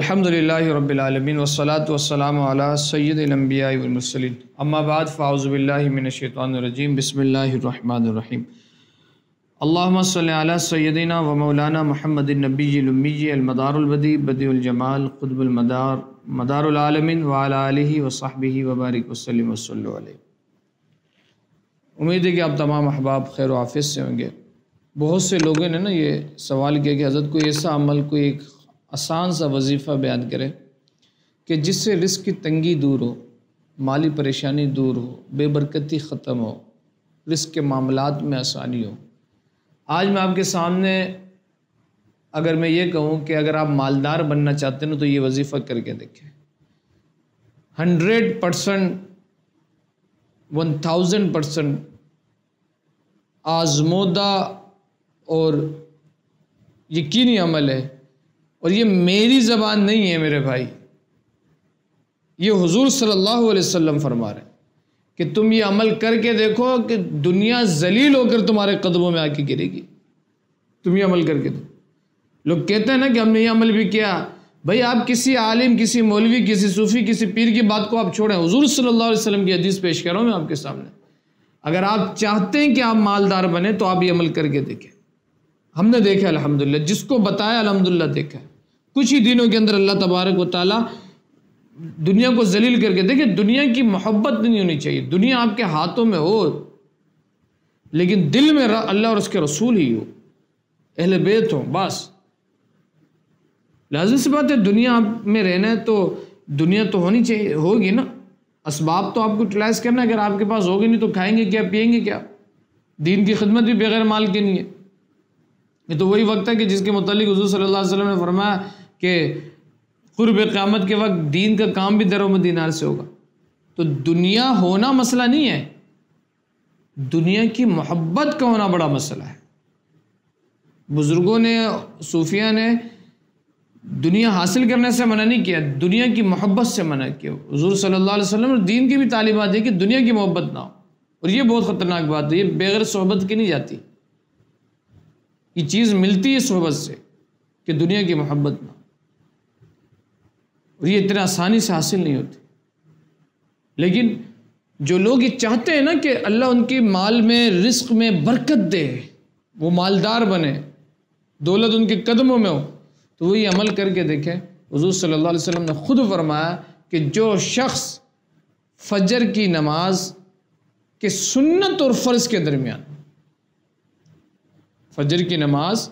अल्हम्दुलिल्लाहि रब्बिल आलमीन वस्सलातु वस्सलामु अला सय्यिदिल अंबिया वल मुरसलीन अम्मा बाद फ़अऊज़ु बिल्लाहि मिनश शैतानिर रजीम बिस्मिल्लाहिर रहमानिर रहीम अल्लाहुम्मा सल्लि अला सय्यिदिना व मौलाना मुहम्मदिन नबिय्यिल उम्मी अल मदारुल बदी बदीउल जमाल क़ुतबुल मदार मदारुल आलमीन व अला आलिहि व सहबिहि व बारिक वसल्लिम व सल्लु अलैहि। उम्मीद है कि आप तमाम अहबाब खैर व आफियत से होंगे। बहुत से लोगों ने ना ये सवाल किया कि हज़रत कोई ऐसा अमल, कोई एक आसान सा वजीफ़ा बयान करें कि जिससे रिस्क की तंगी दूर हो, माली परेशानी दूर हो, बेबरकती ख़त्म हो, रिस्क के मामलात में आसानी हो। आज मैं आपके सामने अगर मैं ये कहूँ कि अगर आप मालदार बनना चाहते हैं तो ये वजीफ़ा करके देखें। 100% 1000% आज़मोदा और यकीनी अमल है, और ये मेरी ज़बान नहीं है मेरे भाई, ये हुज़ूर सल्लल्लाहु अलैहि वसल्लम फरमा रहे हैं कि तुम ये अमल करके देखो कि दुनिया जलील होकर तुम्हारे कदमों में आके गिरेगी। तुम ये अमल करके दो। लोग कहते हैं ना कि हमने ये अमल भी किया। भाई आप किसी आलिम, किसी मौलवी, किसी सूफ़ी, किसी पीर की बात को आप छोड़ें, हुज़ूर सल्लल्लाहु अलैहि वसल्लम की हदीस पेश कर रहा हूँ मैं आपके सामने। अगर आप चाहते हैं कि आप मालदार बने तो आप ये अमल करके देखें। हमने देखा अल्हम्दुलिल्लाह, जिसको बताया अल्हम्दुलिल्लाह देखा। कुछ ही दिनों के अंदर अल्लाह तबारक व तआला दुनिया को जलील करके देखिए। दुनिया की मोहब्बत नहीं होनी चाहिए, दुनिया आपके हाथों में हो लेकिन दिल में अल्लाह और उसके रसूल ही हो, अहले बैत हो, बस। लाज़िम सी बात है, दुनिया आप में रहना है तो दुनिया तो होनी चाहिए, होगी ना। असबाब तो आपको यूटिलाइज करना है। अगर आपके पास होगी नहीं तो खाएंगे क्या, पिएंगे क्या? दीन की खिदमत भी बगैर माल के नहीं है। ये तो वही वक्त है कि जिसके मुतालिक हुज़ूर सल्लल्लाहु अलैहि वसल्लम ने फरमाया कि क़ुर्ब क़यामत के वक्त दीन का काम भी दरों में दीनार से होगा। तो दुनिया होना मसला नहीं है, दुनिया की मोहब्बत का होना बड़ा मसला है। बुज़ुर्गों ने, सूफिया ने दुनिया हासिल करने से मना नहीं किया, दुनिया की मोहब्बत से मना किया। हुज़ूर सल्लल्लाहु अलैहि वसल्लम ने दीन की भी तालीमात दी कि दुनिया की मोहब्बत ना हो, और ये बहुत ख़तरनाक बात है। ये बगैर सोहबत की नहीं जाती, ये चीज़ मिलती है सोहबत से कि दुनिया की मोहब्बत ना, और ये इतनी आसानी से हासिल नहीं होती। लेकिन जो लोग ये चाहते हैं ना कि अल्लाह उनके माल में, रिस्क में बरकत दे, वो मालदार बने, दौलत उनके कदमों में हो, तो वो ये अमल करके देखें। हुज़ूर सल्लल्लाहु अलैहि वसल्लम ने खुद फरमाया कि जो शख्स फजर की नमाज के सुन्नत और फ़र्ज़ के दरमियान, फजर की नमाज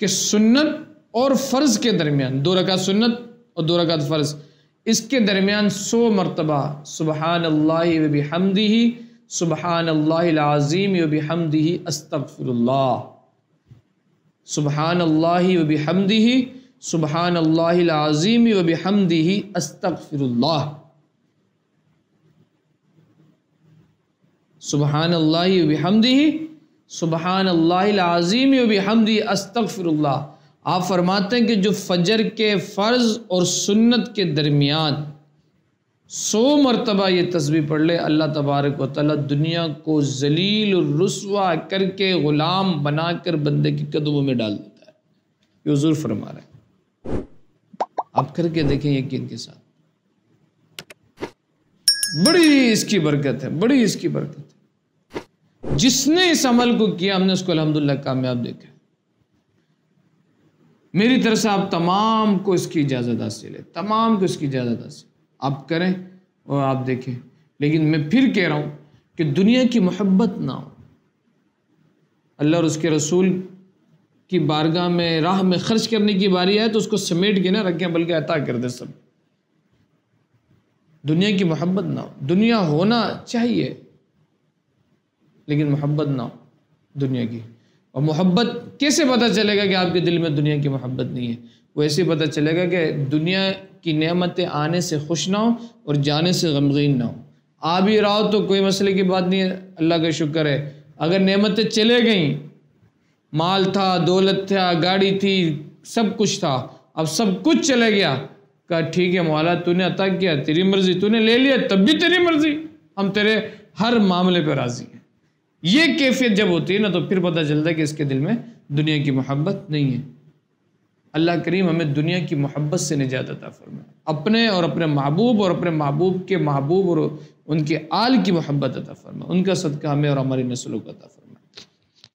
के सुन्नत और फ़र्ज़ के दरमियान, 2 रकात सुन्नत और 2 रकात फ़र्ज़, इसके दरमियान 100 मरतबा सुबहानल्लाहि व बिहम्दिही सुबहानल्लाहिल अज़ीम व बिहम्दिही अस्तग़फिरुल्लाह, सुबहानल्लाहि व बिहम्दिही सुबहानल्लाहिल अज़ीम व बिहम्दिही अस्तग़फिरुल्लाह, सुबहानल्लाहि व बिहम्दिही सुबहानल्लाहिल अज़ीम व बिहम्दिही अस्तग़फिरुल्लाह। आप फरमाते हैं कि जो फजर के फ़र्ज़ और सुन्नत के दरमियान 100 मरतबा ये तस्बीह पढ़ ले, अल्लाह तबारक व तआला दुनिया को जलील और रुस्वा करके ग़ुलाम बनाकर बंदे के कदमों में डाल देता है। ये हुज़ूर फरमा रहे हैं, आप करके देखें यकीन के साथ। बड़ी इसकी बरकत है, बड़ी इसकी बरकत है। जिसने इस अमल को किया, हमने उसको अल्हम्दुलिल्लाह कामयाब देखा। मेरी तरफ से आप तमाम को इसकी इजाज़त हासिल है, तमाम को इसकी इजाज़त हासिल, आप करें और आप देखें। लेकिन मैं फिर कह रहा हूँ कि दुनिया की मोहब्बत ना हो। अल्लाह और उसके रसूल की बारगाह में, राह में ख़र्च करने की बारी आए तो उसको समेट के ना रखें, बल्कि अता कर दे सब। दुनिया की मोहब्बत ना हो। दुनिया होना चाहिए लेकिन मोहब्बत ना हो दुनिया की। और मोहब्बत कैसे पता चलेगा कि आपके दिल में दुनिया की मोहब्बत नहीं है? वो ऐसे पता चलेगा कि दुनिया की नेमतें आने से खुश ना हो और जाने से गमगीन ना हो। आ भी रहा हो तो कोई मसले की बात नहीं है, अल्लाह का शुक्र है। अगर नेमतें चले गई, माल था, दौलत था, गाड़ी थी, सब कुछ था, अब सब कुछ चले गया, कहा ठीक है मौला, तूने अता किया, तेरी मर्जी, तूने ले लिया तब भी तेरी मर्जी, हम तेरे हर मामले पर राज़ी हैं। ये कैफियत जब होती है ना तो फिर पता चलता है कि इसके दिल में दुनिया की मोहब्बत नहीं है। अल्लाह करीम हमें दुनिया की मोहब्बत से निजात अता फरमाए, अपने और अपने महबूब और अपने महबूब के महबूब और उनके आल की मोहब्बत अता फरमाए, उनका सदका हमें और हमारी नस्लों को अता फरमाए।